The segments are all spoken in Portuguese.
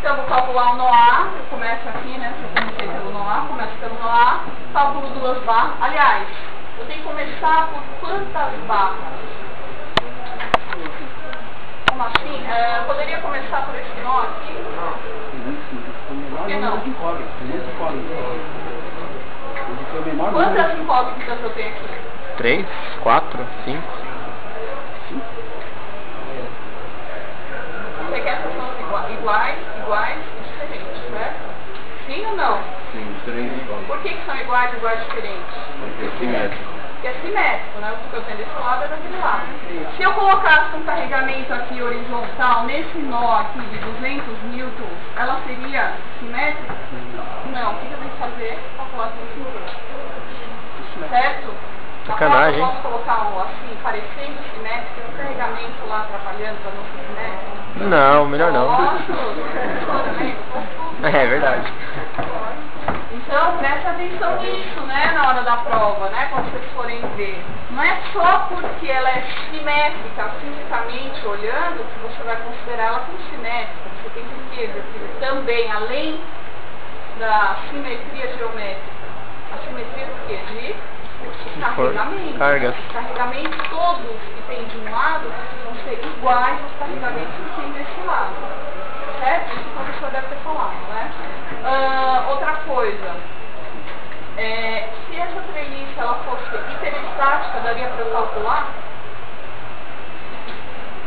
Então, eu vou calcular o nó A, eu começo aqui, né? Eu comecei pelo nó A, começo pelo nó A, calculo 2 barras. Aliás, eu tenho que começar por quantas barras? Como assim? Eu poderia começar por esse nó aqui? Por que não? Quantas incógnitas eu tenho aqui? 3, 4, 5. Você quer que são iguais e diferentes, certo? Sim ou não? Sim, 3 iguais. Por que são iguais e diferentes? Porque é simétrico. Porque é simétrico, né? O que eu tenho desse lado é daquele lado. Se eu colocasse um carregamento aqui horizontal nesse nó aqui de 200 newtons, ela seria simétrica? Não. O que eu tenho que fazer? Calcular tudo. Certo? Sacanagem. Eu posso colocar um assim, parecendo simétrico, tem um carregamento lá atrapalhando para não ser simétrico? Não, melhor não. É verdade. Então, presta atenção nisso, né, na hora da prova, né, quando vocês forem ver. Não é só porque ela é simétrica, fisicamente olhando, que você vai considerar ela como simétrica. Você tem que ver também, além da simetria geométrica, a simetria do quê? De carregamento. Cargas. Os carregamentos todos que tem de um lado vão ser iguais aos carregamentos que tem desse lado. Certo? Isso o professor deve ter falado, né? Outra coisa, se essa treliça ela fosse hiperestática, daria para eu calcular?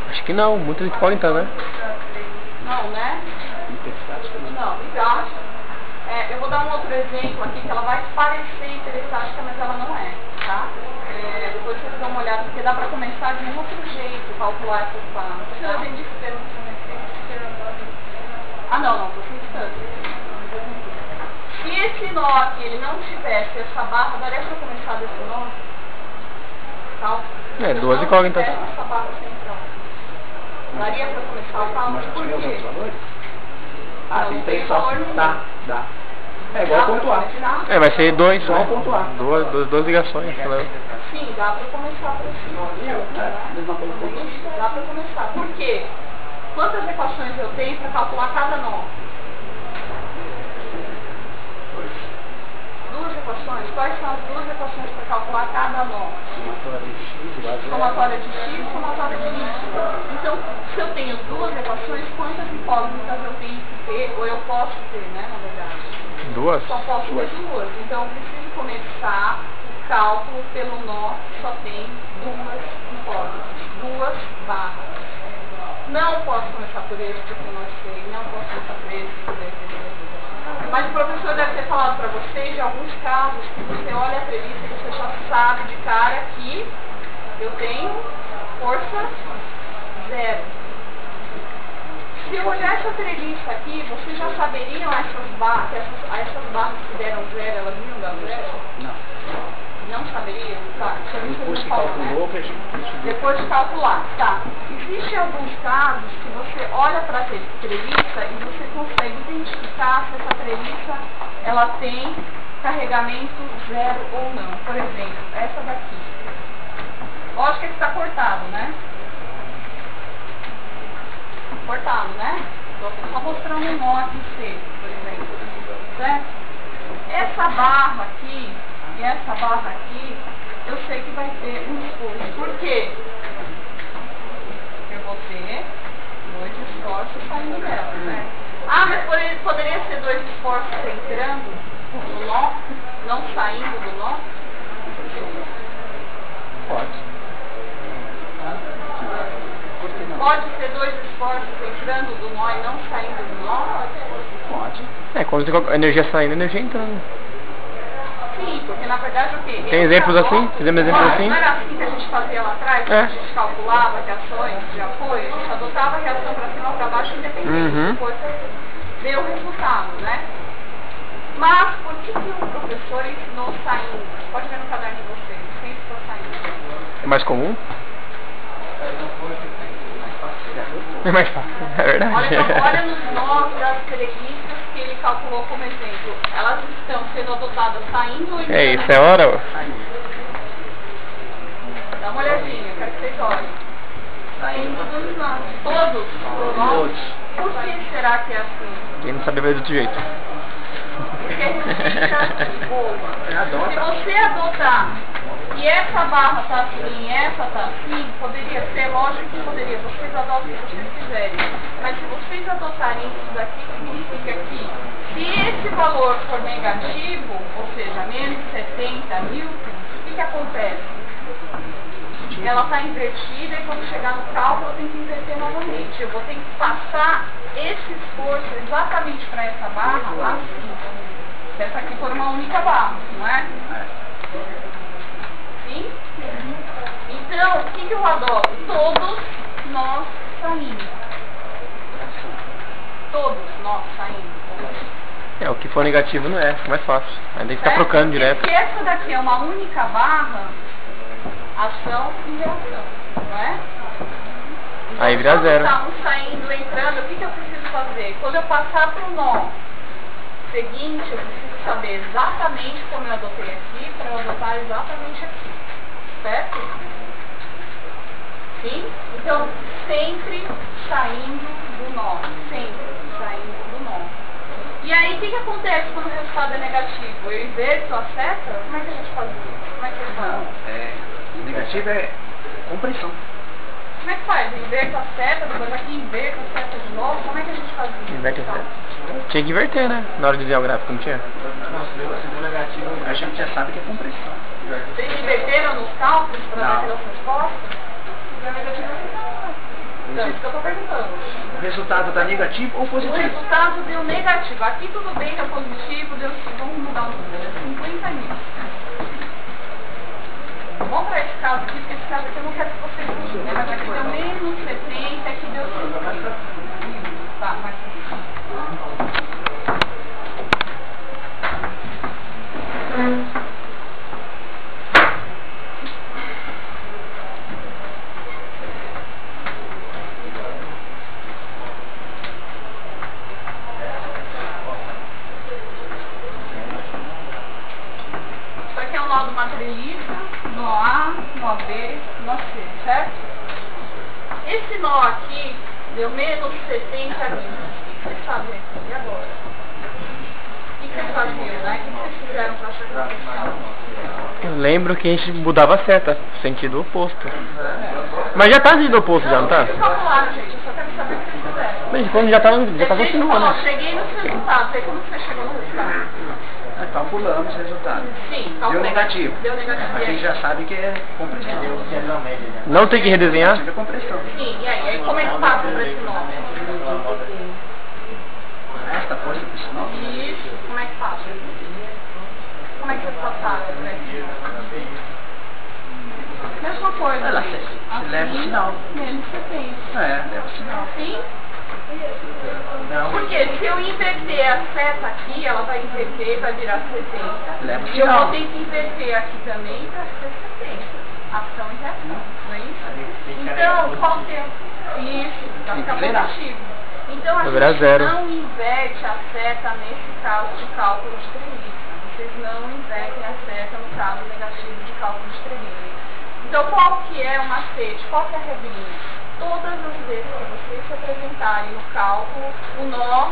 Acho que não, muita incógnita, né? Não, né? Não, hiperestática. Eu vou dar um outro exemplo aqui que ela vai parecer hiperestática, mas ela não é, tá? Depois vocês dão uma olhada, porque dá para começar de um outro jeito, calcular essas barras. Tá? Não, tô pensando. Se esse nó aqui ele não tivesse essa barra, daria para começar desse nó? Tá? Duas incógnitas. Essa barra central. Daria para começar o cálculo? Por quê? Tem 3 só. Dá. É igual pontuar. Vai ser 2, Igual né? pontuar. Duas ligações. Sim, dá para começar por esse nó. Dá para começar. Por quê? Quantas equações eu tenho para calcular cada nó? 2 equações. Quais são as 2 equações para calcular cada nó? Somatória de x e somatória de y. Então, se eu tenho 2 equações, quantas incógnitas eu tenho que ter, ou eu posso ter, né, na verdade? 2? Só posso ter 2. Então, eu preciso começar o cálculo pelo nó que só tem 2 incógnitas, 2 barras. Não posso começar por esse, porque eu não sei. Não posso começar por esse, por esse. Mas o professor deve ter falado para vocês de alguns casos que você olha a treliça e você já sabe de cara que eu tenho força 0. Se eu olhar essa treliça aqui, vocês já saberiam essas barras que deram 0, elas iam dar 0? Não. Não saberia? Tá. Depois que calculou, que a gente... Depois de calcular, tá. Existem alguns casos que você olha para a treliça e você consegue identificar se essa treliça ela tem carregamento 0 ou não. Por exemplo, essa daqui. Lógico que está cortado, né? Cortado, né? Estou só mostrando um nó aqui C, por exemplo. Certo? Essa barra aqui e essa barra aqui, eu sei que vai ter um esforço. Por quê? Eu vou ter 2 esforços saindo dela, né? Mas poderia ser 2 esforços entrando no nó, não saindo do nó? Pode. Pode ser 2 esforços entrando do nó e não saindo do nó? Pode. Quando a energia saindo, a energia entrando. Sim, porque na verdade o quê? Tem exemplos assim? Fizemos exemplos assim? Não era assim que a gente fazia lá atrás? Que a gente calculava reações de apoio, a gente adotava a reação para cima ou para baixo independente. Depois veio o resultado, né? Mas por que o professor ensinou saindo? Pode ver no caderno de vocês, sempre estou saindo. É mais comum? É mais fácil, é verdade. Olha nos nós das treliças que ele calculou como exemplo. Elas estão sendo adotadas saindo ou entrando? Isso é hora. Dá uma olhadinha, quero que vocês olhem. saindo dos nós. Todos os nós. Todos. Por que será que é assim? Quem não sabe vai do outro jeito. Porque a gente boa. Se Adota. você adotar e essa barra tá assim, essa tá assim, poderia ser, lógico que poderia, vocês adotam o que vocês quiserem. Mas se vocês adotarem isso daqui, significa que se esse valor for negativo, ou seja, menos 70 newtons, o que acontece? Ela está invertida e quando chegar no cálculo eu tenho que inverter novamente. Eu vou ter que passar esse esforço exatamente para essa barra assim. Se essa aqui for uma única barra, não é? Sim? Então, o que eu adoto? Todos nós saímos. Todos nós saímos. É, o que for negativo não é, fica mais fácil. Aí tem que ficar trocando direto. Se essa daqui é uma única barra, ação e reação, não é? Então, Aí vira zero. Quando estamos saindo, entrando, o que eu preciso fazer? Quando eu passar para o nó seguinte, eu preciso saber exatamente como eu adotei aqui, para eu adotar exatamente aqui, certo? Sim? Então, sempre saindo do nó, sempre saindo do nó. E aí, o que acontece quando o resultado é negativo? Eu inverto a seta? Como é que a gente faz isso? Como é que faz? Negativo é compressão. Como é que faz? Inverto a seta, depois aqui inverto a seta de novo? Como é que a gente faz isso? Inverte a seta. Tinha que inverter, né? Na hora de desenhar o gráfico, não tinha? Não, negativo, a gente já sabe que é compressão. Vocês inverteram nos cálculos para dar aquelas respostas? Então, isso que eu estou perguntando. O resultado dá negativo ou O positivo? resultado deu negativo. Aqui tudo bem, deu positivo, deu, vamos mudar o número, 50 mil. Vamos para esse caso aqui, porque esse caso aqui eu não quero que vocês usem, né? Mas aqui deu menos 70, aqui deu 50. Tá, mas... Isso aqui é um nó de uma treliça, nó A, nó B, nó C, certo? Esse nó aqui deu menos 70 mil. O que vocês fazem aqui? E agora? O que vocês faziam, né? O que vocês fizeram para achar que vocês estavam? Eu lembro que a gente mudava a seta, sentido oposto. Mas já tá sentido oposto já, não tá? Vocês calcularam, gente. Eu só quero saber o que vocês fizeram. Mas quando já tá continuando, Ó, né? cheguei nos resultados. Aí como você chegou no resultado? Calculamos o resultado. Sim, Deu calculei. negativo. Deu negativo. A E gente aí? já sabe que é compressão. Não tem que redesenhar? Negativo é compressão. Sim, e aí? Aí como é que passa para esse nó? Esta força principal. Isso. Como é que passa? Como é que vocês passaram para esse nó? Mesma coisa. Ela gente. se leva o sinal. Menos 70. Leva o sinal. Sim? Não. Porque se eu inverter a seta aqui, ela vai inverter, vai virar 70. Leva o E eu sinal. vou ter que inverter aqui também para ser 70. Ação e reação, não é isso? Então, qual que é? Isso, vai ficar positivo. Então, a Vai virar gente zero. não inverte a seta nesse caso de cálculo de treliça. Vocês não invertem a seta no caso negativo de cálculo de treliça. Então, qual que é o macete? Qual que é a regrinha? Todas as vezes que vocês se apresentarem no cálculo, o nó,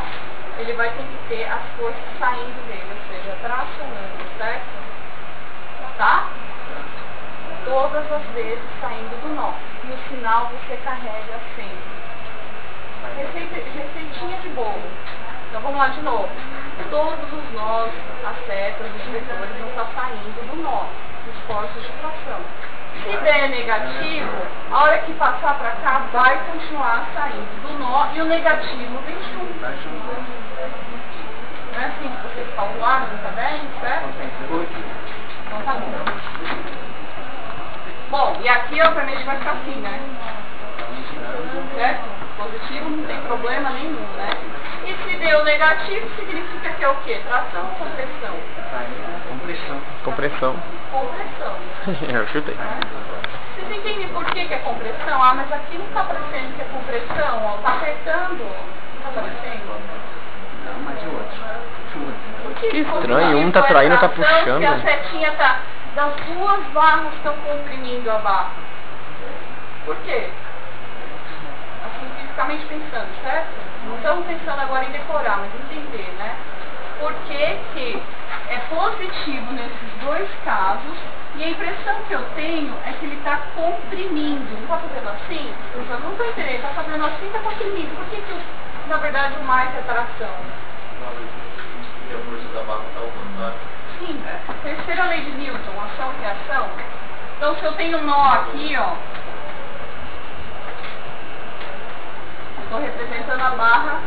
ele vai ter que ter as forças saindo dele, ou seja, tracionando, certo? Tá? Todas as vezes saindo do nó. No final você carrega sempre. Receitinha de bolo. Então vamos lá de novo. Todos os nós, as setas, os vetores vão estar saindo do nó, dos forças de tração. Se der negativo, a hora que passar para cá, vai continuar saindo do nó e o negativo vem junto. Não é assim que vocês calcularam no caderno, certo? Então tá bom. Bom, e aqui obviamente vai ficar assim, né? Certo? Positivo não tem problema nenhum, né? E se deu negativo, significa que é o quê? Tração ou compressão? Compressão. Compressão. Compressão. Eu chutei. Vocês entendem por que é compressão? Ah, mas aqui não está aparecendo que é compressão, ó. Está apertando. Não está aparecendo? Não, mas o outro. Por Que estranho, comprimido um tá é traindo, tá tração, puxando. Se a setinha tá... Das duas barras estão comprimindo a barra. Por quê? logicamente pensando, certo? Não estamos pensando agora em decorar, mas entender, né? Por que é positivo nesses dois casos e a impressão que eu tenho é que ele está comprimindo. Não está fazendo assim? Eu não estou entendendo. Está fazendo assim, está comprimindo. Por que na verdade o mais é tração? E a força da barra está ao contrário. Sim, terceira lei de Newton, ação e reação. Então se eu tenho um nó aqui, ó, estou representando a barra,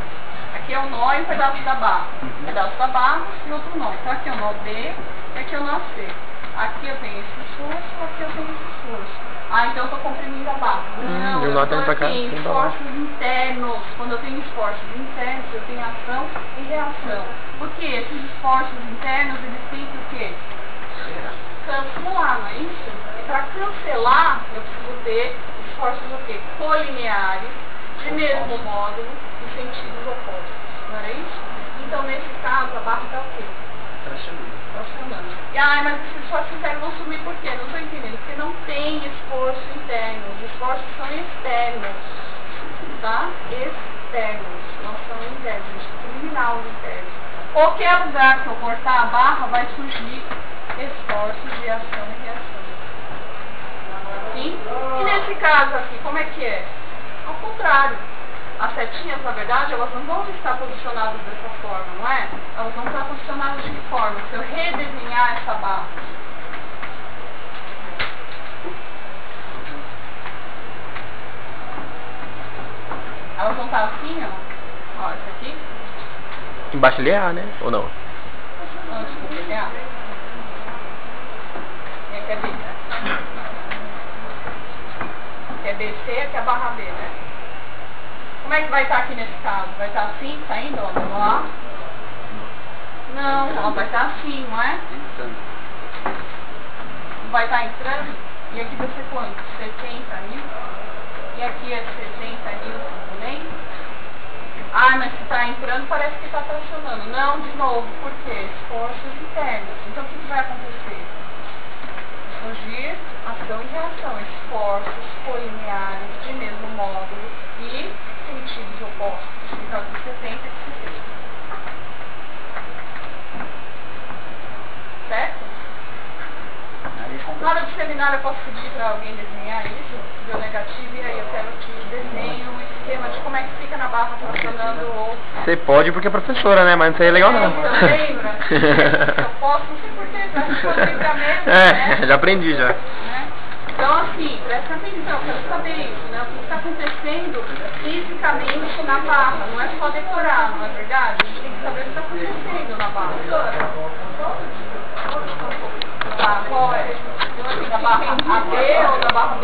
aqui é o nó e um pedaço da barra. Um pedaço da barra e outro nó. Então aqui é o nó B e aqui é o nó C. Aqui eu tenho esse esforço, aqui eu tenho esse esforço. Ah, então eu estou comprimindo a barra. Não, eu tenho esforços internos. Quando eu tenho esforços internos, eu tenho ação e reação. Porque esses esforços internos, eles têm que o quê? Cancelar, não é isso? E para cancelar, eu preciso ter esforços o quê? Colineares, de mesmo módulo, em sentidos opostos. Não era isso? Então, nesse caso, a barra está o quê? Tracionando. E, mas esses esforços internos vão sumir por quê? Não estou entendendo. Porque não tem esforço interno. Os esforços são externos. Tá? Externos. Não são internos. A gente tem que eliminar os internos. Qualquer lugar que eu cortar a barra vai surgir esforços de ação e reação. Sim? E nesse caso aqui, como é que é? Ao contrário. As setinhas, na verdade, elas não vão estar posicionadas dessa forma, não é? Elas vão estar posicionadas de que forma? Se eu redesenhar essa barra. Elas vão estar assim, ó. Ó, essa aqui. Embaixo ele é A, né? Ou não? Não, desculpa, ele é A. E aqui é B, né? Aqui é BC, aqui é a barra B, né? Como é que vai estar aqui nesse caso? Vai estar assim, saindo, ó, vamos lá? Não, ela vai estar assim, não é? Vai estar entrando? E aqui vai ser quanto? 70 mil? E aqui é 60 mil também? Ah, mas se está entrando parece que está tracionando. Não, de novo, por quê? Esforços internos. Então o que vai acontecer? Surgir ação e reação, esforços colineares de mesmo módulo e sentidos opostos. Então aqui 70 e 60. Certo? Na hora do seminário eu posso pedir para alguém desenhar isso, deu negativo, e aí eu quero que desenhe um esquema de como é que fica na barra funcionando ou... Você pode porque é professora, né? Mas não seria legal não. Então lembra? Eu posso, não sei porquê, a gente pode lembrar mesmo, né? Já aprendi já. Né? Então assim, presta atenção, eu quero saber isso, né? O que está acontecendo fisicamente na barra, não é só decorar, não é verdade? A gente tem que saber o que está acontecendo na barra. Tá, qual é? Da barra AB ou da barra B?